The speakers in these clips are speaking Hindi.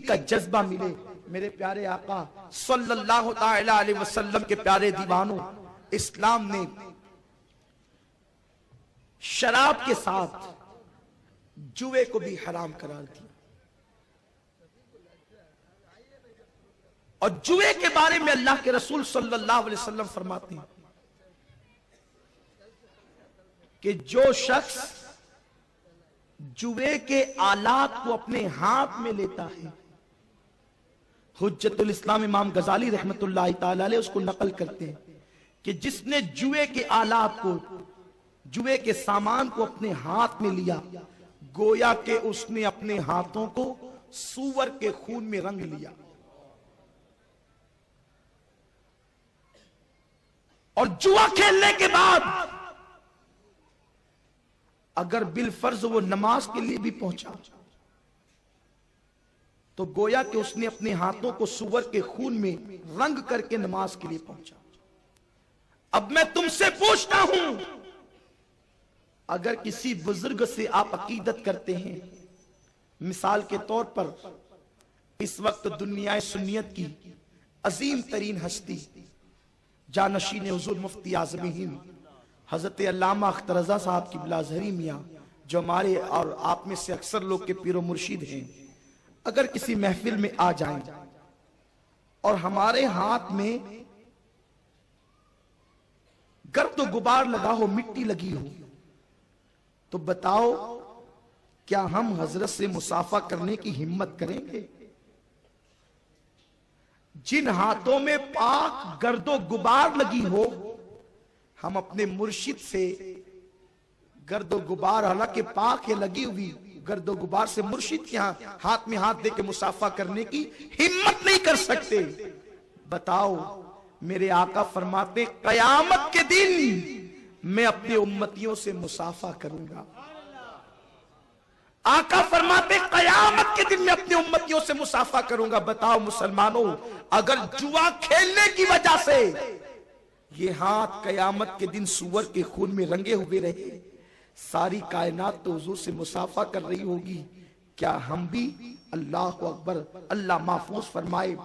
का जज्बा मिले। मेरे प्यारे आका सल्लल्लाहु ताला अलैहि वसल्लम के प्यारे दीवानों, इस्लाम ने शराब के साथ जुए को भी हराम करार दिया। और जुए के बारे में अल्लाह के रसूल सल्लल्लाहु अलैहि वसल्लम फरमाते हैं कि जो शख्स जुए के आलात को अपने हाथ में लेता है, हुज्जतुल इस्लाम इमाम गजाली रहमतुल्लाह ताला अलैह उसको नकल करते हैं कि जिसने जुए के आलात को, जुए के सामान को अपने हाथ में लिया, गोया के उसने अपने हाथों को सूअर के खून में रंग लिया। और जुआ खेलने के बाद अगर बिलफर्ज वो नमाज के लिए भी पहुंचा तो गोया कि उसने अपने हाथों को सूअर के खून में रंग करके नमाज के लिए पहुंचा। अब मैं तुमसे पूछता हूं, अगर किसी बुजुर्ग से आप अकीदत करते हैं, मिसाल के तौर पर इस वक्त दुनिया सुन्नियत की अजीम तरीन हस्ती जानशीन हुजूर मुफ्ती आज़म हिंद हजरत अल्लामा अख्तर रज़ा साहब की बिलाजहरी मियाँ, जो हमारे और आप में से अक्सर लोग के पीरो मुर्शिद हैं, अगर किसी महफिल में आ जाएं और हमारे हाथ में गर्द गुबार लगा हो, मिट्टी लगी हो, तो बताओ क्या हम हजरत से मुसाफा करने की हिम्मत करेंगे? जिन हाथों में पाक गर्दो गुबार लगी हो, हम अपने मुर्शिद से गर्दो गुबार, हालांकि पाक है लगी हुई, गर्दो गुबार से मुर्शिद के हाथ में हाथ दे के मुसाफा करने की हिम्मत नहीं कर सकते। बताओ, मेरे आका फरमाते कयामत के दिन मैं अपने उम्मतियों से मुसाफा करूंगा। आका फरमाते कयामत के दिन मैं अपने उम्मतियों से मुसाफा करूंगा। बताओ मुसलमानों, अगर जुआ खेलने की वजह से ये हाथ कयामत के दिन सूअर के खून में रंगे हुए रहे, सारी कायनात तो हुजूर से मुसाफा कर रही होगी, क्या हम भी? अल्लाह अकबर, अल्लाह महफूज फरमाए,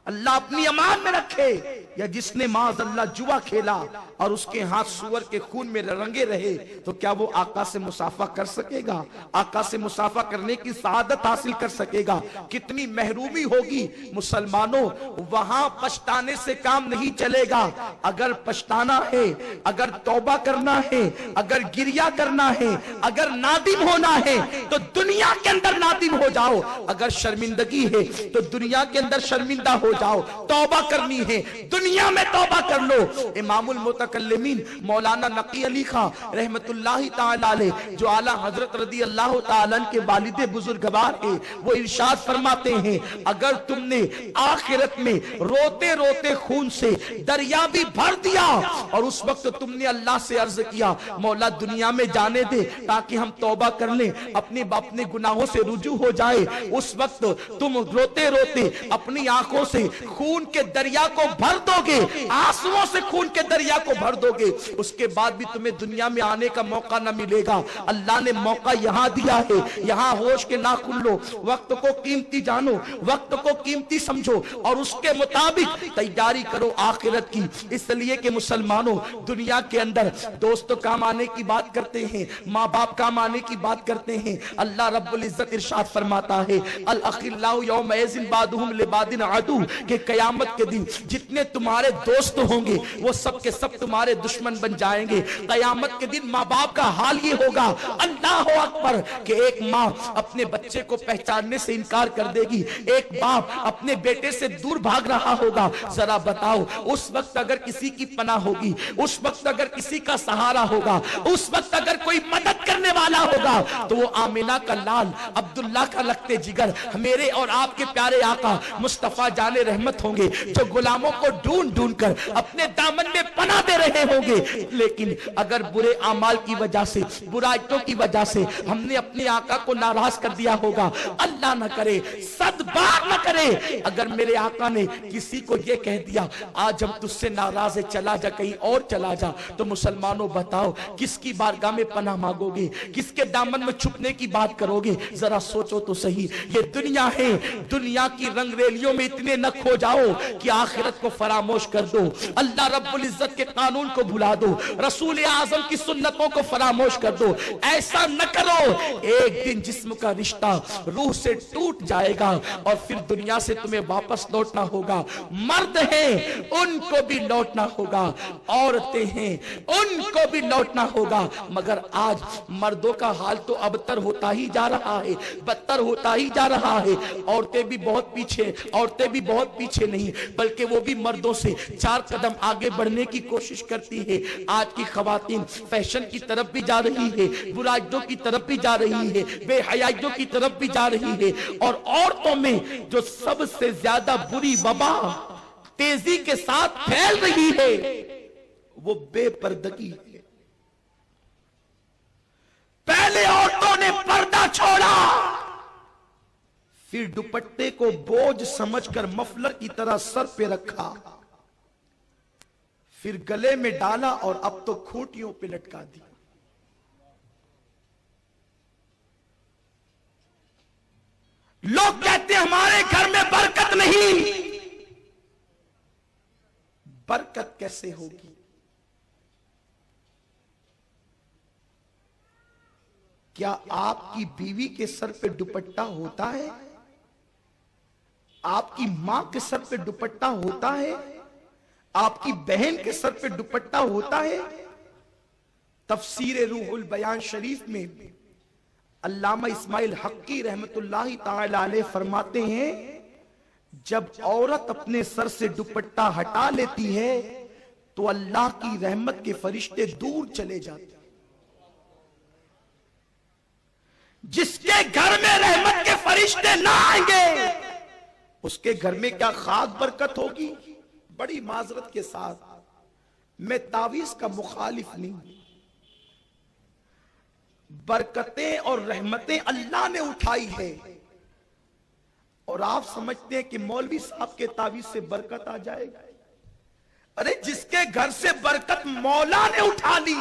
अल्लाह अपनी अमान में रखे। या जिसने माज़अल्लाह जुआ खेला और उसके हाथ सूअर के खून में रंगे रहे, तो क्या वो आका से मुसाफा कर सकेगा? आका से मुसाफा करने की सआदत हासिल कर सकेगा? कितनी महरूमी होगी। मुसलमानों, वहां पछताने से काम नहीं चलेगा। अगर पछताना है, अगर तौबा करना है, अगर गिरिया करना है, अगर नादिम होना है, तो दुनिया के अंदर नादिम हो जाओ। अगर शर्मिंदगी है तो दुनिया के अंदर शर्मिंदा हो जाओ। तौबा करनी है, दुनिया में तौबा कर लो। इमामुल मुतकल्लिमीन मौलाना नकी अली खां रहमतुल्लाहि ताला अलैह, जो आला हजरत रदी अल्लाह ताला के वालिदे बुजुर्गवार है, वो इरशाद फरमाते हैं, अगर तुमने आखिरत में रोते रोते खून से दरिया भी भर दिया और उस वक्त तुमने अल्लाह से अर्ज किया, मौला दुनिया में जाने दे ताकि हम तौबा कर लें, अपने गुनाहों से रुजू हो जाए, उस वक्त तुम रोते रोते अपनी आंखों से खून के दरिया को भर दोगे, आंसुओं से खून के दरिया को भर दोगे, उसके बाद भी तुम्हें दुनिया में आने का मौका न मिलेगा। अल्लाह ने मौका यहां दिया है, यहां होश के नाखुन लो, वक्त को कीमती जानो, वक्त को कीमती समझो और उसके मुताबिक तैयारी करो आखिरत की। इसलिए कि मुसलमानों, दुनिया के अंदर दोस्त काम आने की बात करते हैं, माँ बाप काम आने की बात करते हैं। अल्लाह रब्बुल इज्जत इरशाद फरमाता है, अल अखिल्लाउ यौमइज़िन बादुहुम लिबादिन अदू, कि कयामत के दिन जितने तुम्हारे दोस्त होंगे वो सब के सब तुम्हारे दुश्मन बन जाएंगे। कयामत के दिन माँ बाप का हाल ये होगा, अल्लाह अकबर, कि एक माँ अपने बच्चे को पहचानने से इनकार कर देगी, एक बाप अपने बेटे से दूर भाग रहा होगा। जरा बताओ, उस वक्त अगर किसी की पनाह होगी, उस वक्त अगर किसी का सहारा होगा, उस वक्त अगर कोई मदद करने वाला होगा, तो वो आमिना का लाल, अब्दुल्ला का लगते जिगर, मेरे और आपके प्यारे आका मुस्तफा जाने रहमत होंगे जो गुलामों को ढूंढ ढूंढ कर अपने दामन में पना दे रहे होंगे। लेकिन अगर बुरे अमाल की वजह से, बुराइयों की वजह से हमने अपने आका को नाराज कर दिया होगा, अल्लाह न करे, सदबार न करे, अगर मेरे आका ने किसी को यह कह दिया आज हम तुझसे नाराज है, चला जा, कहीं और चला जा, तो मुसलमानों बताओ किसकी बारगाह में पनाह मांगोगे, किसके दामन में छुपने की बात करोगे? जरा सोचो तो सही। ये दुनिया है, दुनिया की रंगरेलियों में इतने न खो जाओ कि आखिरत को फरामोश कर दो, अल्लाह रब्बुल इज्जत के कानून को भुला दो, रसूल आजम की सुन्नतों को फरामोश कर दो। ऐसा न करो, एक दिन जिस्म का रिश्ता रूह से टूट जाएगा और फिर दुनिया से तुम्हें वापस लौटना होगा। मर्द हैं उनको भी लौटना होगा, औरतें हैं उनको भी लौटना होगा, मगर आज मर्दों का हाल तो अबतर होता ही जा रहा है, बदतर होता ही जा रहा है। औरतें भी बहुत पीछे, औरतें भी बहुत पीछे नहीं, बल्कि वो भी मर्दों से 4 कदम आगे बढ़ने की कोशिश करती है। आज की खवातीन फैशन की तरफ भी जा रही है, बुराइयों की तरफ भी जा रही है, बेहयाइयों की तरफ भी जा रही है, और औरतों में जो सबसे ज्यादा बुरी वबा तेजी के साथ फैल रही है वो बेपर्दगी है। पहले औरतों ने पर्दा छोड़ा, फिर दुपट्टे को बोझ समझकर मफलर की तरह सर पे रखा, फिर गले में डाला और अब तो खूंटियों पे लटका दिया। लोग कहते हैं हमारे घर में बरकत नहीं। बरकत कैसे होगी? क्या आपकी बीवी के सर पे दुपट्टा होता है? आपकी मां के सर पे दुपट्टा होता है? आपकी बहन के सर पे दुपट्टा होता है? तफसीर रूहुल बयान शरीफ में अल्लामा इस्माइल हक्की रहमतुल्लाहि ताला अलैह फरमाते हैं, जब औरत अपने सर से दुपट्टा हटा लेती है तो अल्लाह की रहमत के फरिश्ते दूर चले जाते हैं। जिसके घर में रहमत के फरिश्ते ना आएंगे उसके घर में क्या खास बरकत होगी? बड़ी माजरत के साथ मैं तावीज का मुखालिफ नहीं, बरकतें और रहमतें अल्लाह ने उठाई है, और आप समझते हैं कि मौलवी साहब के तावीज से बरकत आ जाएगा। अरे जिसके घर से बरकत मौला ने उठा ली,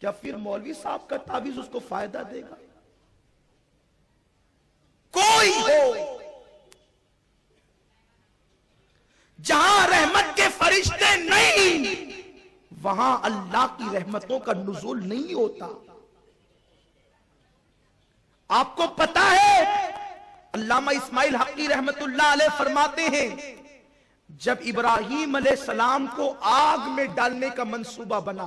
क्या फिर मौलवी साहब का तावीज उसको फायदा देगा? कोई हो जहां रहमत के फरिश्ते नहीं, वहां अल्लाह की रहमतों का नुज़ूल नहीं होता। आपको पता है, अल्लामा इस्माइल हक्की रहमतुल्लाह अलैह फरमाते हैं, जब इब्राहीम अलैहिस्सलाम को आग में डालने का मंसूबा बना,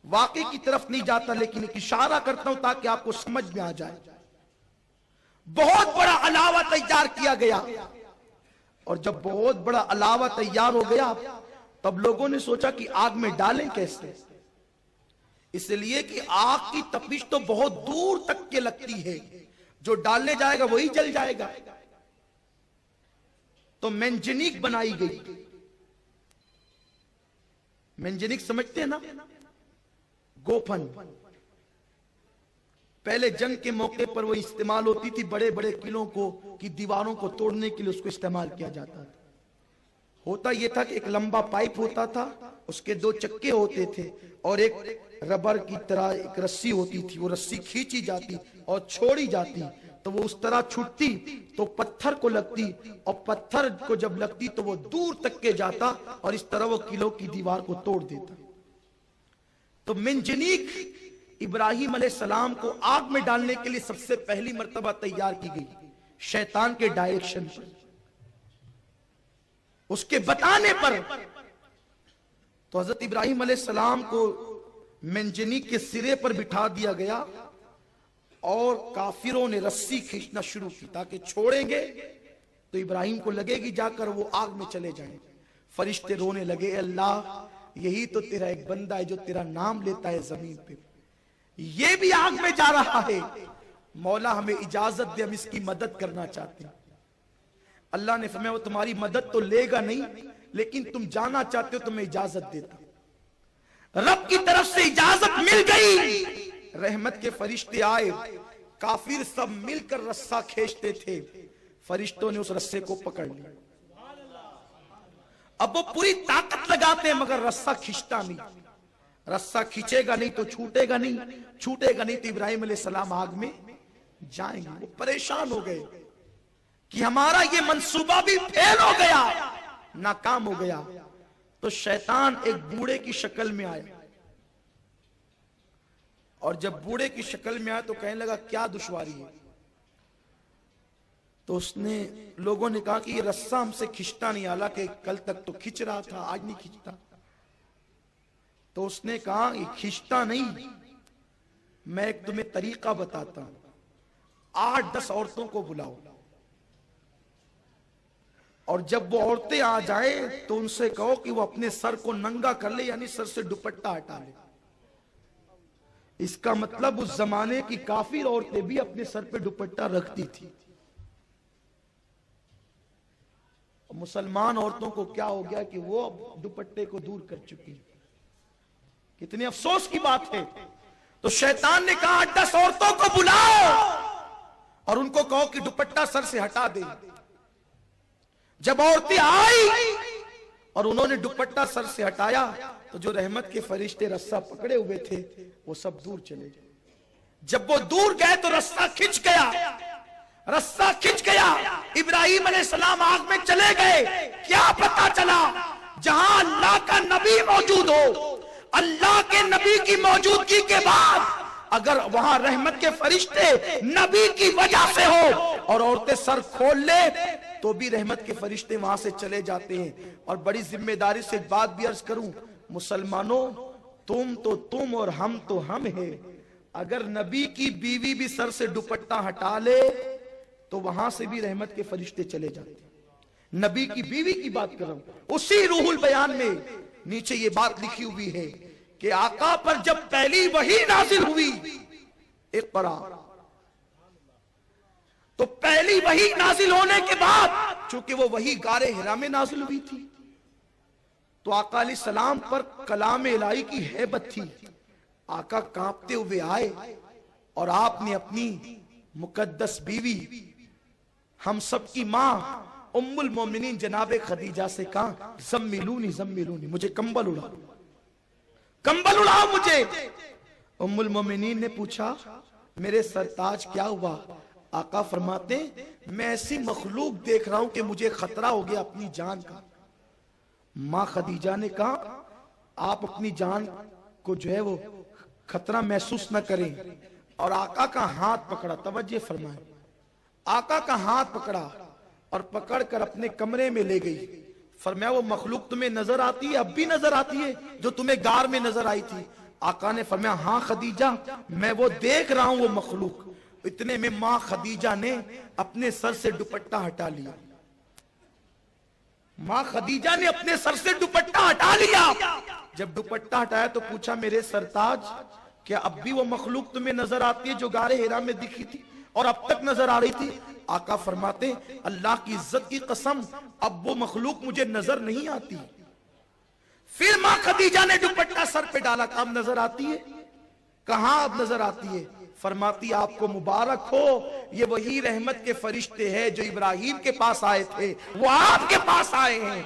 वाकई की तरफ नहीं जाता लेकिन एक इशारा करता हूं ताकि आपको समझ में आ जाए। बहुत बड़ा अलावा तैयार किया गया, और जब बहुत बड़ा अलावा तैयार हो गया तब लोगों ने सोचा कि आग में डालें कैसे, इसलिए कि आग की तपिश तो बहुत दूर तक के लगती है, जो डालने जाएगा वही जल जाएगा। तो मेंजनीक बनाई गई। मेंजनीक समझते हैं ना? गोफन। पहले जंग के मौके पर वो इस्तेमाल होती थी, बड़े बड़े किलों को की दीवारों को तोड़ने के लिए उसको इस्तेमाल किया जाता था। होता यह था कि एक लंबा पाइप होता था, उसके 2 चक्के होते थे, और एक रबर की तरह एक रस्सी होती थी, वो रस्सी खींची जाती और छोड़ी जाती, तो वो उस तरह छूटती तो पत्थर को लगती, और पत्थर को जब लगती तो वो दूर तक के जाता और इस तरह वो किलो की दीवार को तोड़ देता। तो मिंजनीक इब्राहीम अलैहिस्सलाम को आग में डालने के लिए सबसे पहली मर्तबा तैयार की गई, शैतान के डायरेक्शन पर, उसके बताने पर। तो हजरत इब्राहीम अलैहिस्सलाम को मंजनीक के सिरे पर बिठा दिया गया और काफिरों ने रस्सी खींचना शुरू की ताकि छोड़ेंगे तो इब्राहिम को लगेगी जाकर वो आग में चले जाएं। फरिश्ते रोने लगे, अल्लाह यही तो तेरा एक बंदा है जो तेरा नाम लेता है जमीन पे, ये भी आग में जा रहा है, मौला हमें इजाजत दे, हम इसकी मदद करना चाहते हैं। अल्लाह ने फरमाया वो तुम्हारी मदद तो लेगा नहीं, लेकिन तुम जाना चाहते हो तो मैं इजाजत देता। रब की तरफ से इजाजत मिल गई, रहमत के फरिश्ते आए, काफिर सब मिलकर रस्सा खींचते थे, फरिश्तों ने उस रस्से को पकड़ लिया। अब वो पूरी ताकत लगाते हैं मगर रस्सा खींचता नहीं, रस्सा खींचेगा नहीं तो छूटेगा नहीं, छूटेगा नहीं तो इब्राहिम अलैहिस्सलाम आग में जाएंगे। वो परेशान हो गए कि हमारा ये मंसूबा भी फेल हो गया, नाकाम हो गया। तो शैतान एक बूढ़े की शक्ल में आया, और जब बूढ़े की शक्ल में आया तो कहने लगा क्या दुश्वारी है। तो उसने, लोगों ने कहा कि ये रस्सा हमसे खींचता नहीं, हालांकि कल तक तो खींच रहा था, आज नहीं खींचता। तो उसने कहा ये खींचता नहीं, मैं एक तुम्हें तरीका बताता हूं, 8-10 औरतों को बुलाओ, और जब वो औरतें आ जाएं तो उनसे कहो कि वो अपने सर को नंगा कर ले, यानी सर से दुपट्टा हटा ले। इसका मतलब उस जमाने की काफिर औरतें भी अपने सर पे दुपट्टा रखती थी। मुसलमान औरतों को क्या हो गया कि वो अब दुपट्टे को दूर कर चुकी। कितनी अफसोस की बात है। तो शैतान ने कहा 10 औरतों को बुलाओ और उनको कहो कि दुपट्टा सर से हटा दे। जब औरतें आई और उन्होंने दुपट्टा सर से हटाया तो जो रहमत के फरिश्ते रस्सा पकड़े हुए थे वो सब दूर चले गए। जब वो दूर गए तो रस्सा खिंच गया, रस्सा खिंच गया। इब्राहिम अलैहिस्सलाम आग में चले गए। क्या पता चला, जहां अल्लाह का नबी मौजूद हो, अल्लाह के नबी की मौजूदगी के बाद अगर वहां रहमत के फरिश्ते नबी की वजह से हो और औरतें सर खोल ले तो भी रहमत के फरिश्ते वहां से चले जाते हैं। और बड़ी जिम्मेदारी से एक बात भी अर्ज करूं, मुसलमानों, तुम तो तुम और हम तो हम है। अगर नबी की बीवी भी सर से दुपट्टा हटा ले तो वहां से भी रहमत के फरिश्ते चले जाते हैं। नबी की बीवी की बात कर रहा हूं। उसी रूहुल बयान में नीचे ये बात लिखी हुई है कि आका पर जब पहली वही नाजिल हुई, इक़रा, तो पहली वही नाजिल होने के बाद चूंकि वो वही गारे हिरा में नाजिल हुई थी, तो आका अलैहिस्सलाम पर कलाम इलाही की हैबत थी। आका कांपते हुए आए और आपने अपनी मुकद्दस बीवी, हम सब की मां उम्मुल मोमिनीन जनाबे खदीजा से कहा, ज़म्मिलूनी ज़म्मिलूनी, मुझे कंबल उड़ाओ, कंबल उड़ाओ मुझे। उम्मुल मोमिनीन ने पूछा, मेरे सरताज क्या हुआ? आका फरमाते, मैं ऐसी मखलूक देख रहा हूं कि मुझे खतरा हो गया अपनी जान का। मां खदीजा ने कहा, आप अपनी जान को जो है वो खतरा महसूस न करें। और आका का हाथ पकड़ा, तवज्जो फरमाए, आका का हाथ पकड़ा और पकड़कर अपने कमरे में ले गई। फरमाया वो मखलूक तुम्हें नजर आती है, अब भी नजर आती है जो तुम्हें गार में नजर आई थी? आका ने फरमाया हाँ खदीजा, मैं वो देख रहा हूं वो मखलूक। इतने में मां खदीजा ने अपने सर से दुपट्टा हटा लिया। मां खदीजा ने अपने सर से दुपट्टा हटा लिया। जब दुपट्टा हटाया तो पूछा, मेरे सरताज, क्या अब भी वो मखलूक तुम्हें नजर आती है जो गारे हिरा में दिखी थी और अब तक नजर आ रही थी? आका फरमाते, अल्लाह की इज्जत की कसम, अब वो मखलूक मुझे नजर नहीं आती। फिर मां खदीजा ने दुपट्टा सर पे डाला, कब नजर आती है? कहां अब नजर आती है? फरमाती, आपको मुबारक हो, ये वही रहमत के फरिश्ते हैं जो इब्राहिम के पास आए थे, वो आपके पास आए हैं।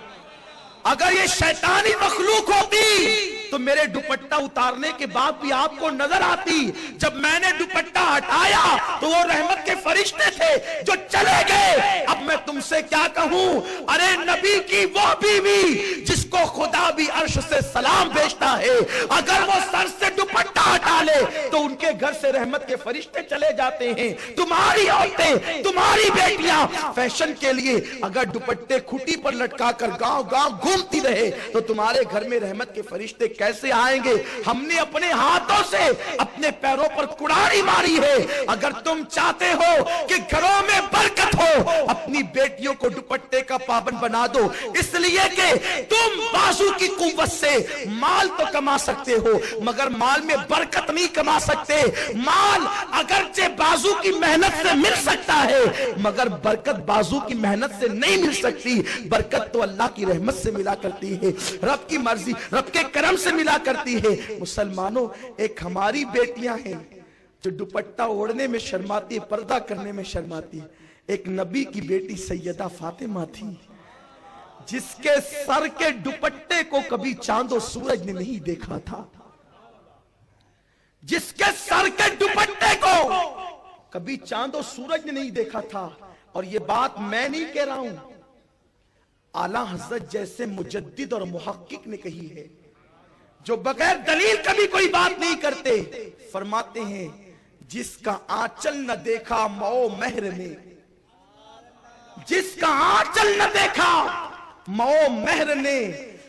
अगर ये शैतानी मखलूक होती तो मेरे दुपट्टा उतारने के बाद भी आपको नजर आती। जब मैंने दुपट्टा हटाया तो वो रहमत के फरिश्ते थे जो चले गए। अब मैं तुमसे क्या कहूं, अरे नबी की वो बीवी जिसको खुदा भी अर्श से सलाम भेजता है, अगर वो सर से दुपट्टा हटा ले तो उनके घर से रहमत के फरिश्ते चले जाते हैं। तुम्हारी औरतें, तुम्हारी बेटियां फैशन के लिए अगर दुपट्टे खूंटी पर लटका कर गांव गांव घूमती रहे तो तुम्हारे घर में रहमत के फरिश्ते कैसे आएंगे? हमने अपने हाथों से अपने पैरों पर कुड़ारी मारी है। अगर तुम चाहते हो कि घरों में बरकत हो, अपनी अपनी बेटियों को दुपट्टे का पाबंद बना दो, इसलिए कि तुम बाजू की कुव्वत से माल तो कमा सकते हो मगर माल में बरकत नहीं कमा सकते। माल अगरचे बाजू की मेहनत से मिल सकता है मगर बरकत बाजू की मेहनत से नहीं मिल सकती। बरकत तो अल्लाह की रहमत से मिला करती है, रब की मर्जी, रब के करम से मिला करती है। मुसलमानों, एक हमारी बेटियां हैं जो दुपट्टा ओढ़ने में शर्माती है, पर्दा करने में शर्माती है। एक नबी की बेटी सैयदा फातिमा थी जिसके सर के दुपट्टे को कभी चांद और सूरज ने नहीं देखा था, जिसके सर के दुपट्टे को कभी चांद और सूरज ने नहीं देखा था। और यह बात मैं नहीं कह रहा हूं, आला हजरत जैसे मुजद्दिद और मुहक्किक ने कही है, जो बगैर दलील कभी कोई बात नहीं करते। फरमाते हैं जिसका आंचल न देखा मौ महर में, जिसका आंचल न देखा मौ महर ने,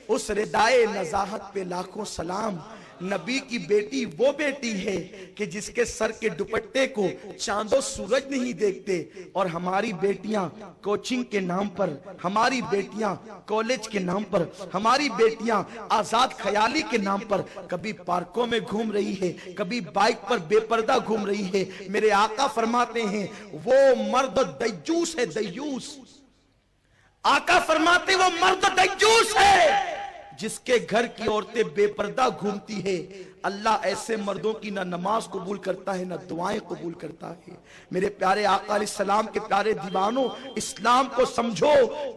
उस रिदाए नजाहत पे लाखों सलाम। नबी की बेटी वो बेटी है कि जिसके सर के दुपट्टे को चांदो सूरज नहीं देखते। और हमारी बेटियां कोचिंग के नाम पर, हमारी बेटियां कॉलेज के नाम पर, हमारी बेटियां आजाद ख्याली के नाम पर कभी पार्कों में घूम रही है, कभी बाइक पर बेपर्दा घूम रही है। मेरे आका फरमाते हैं वो मर्द दय्यूस है, दय्यूस। आका फरमाते वो मर्द दय्यूस है जिसके घर की औरतें बेपर्दा घूमती है। अल्लाह ऐसे मर्दों की ना नमाज कबूल करता है ना दुआएं कबूल करता है। मेरे प्यारे आका अलैहिस्सलाम के प्यारे दीवानों, इस्लाम को समझो,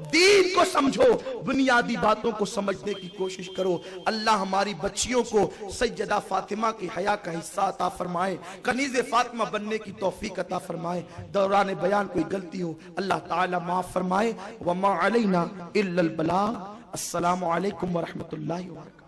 दीन को समझो, बुनियादी बातों को समझने की कोशिश करो। अल्लाह हमारी बच्चियों को सैयदा फातिमा की हया का हिस्सा अता फरमाए, कनीज़े फातिमा बनने की तौफीक अता फरमाए। दौरान बयान कोई गलती हो अल्लाह ताला माफ फरमाए। वमा अलैना इल्लल बलाग। अस्सलामु अलैकुम व रहमतुल्लाहि व बरकातहू।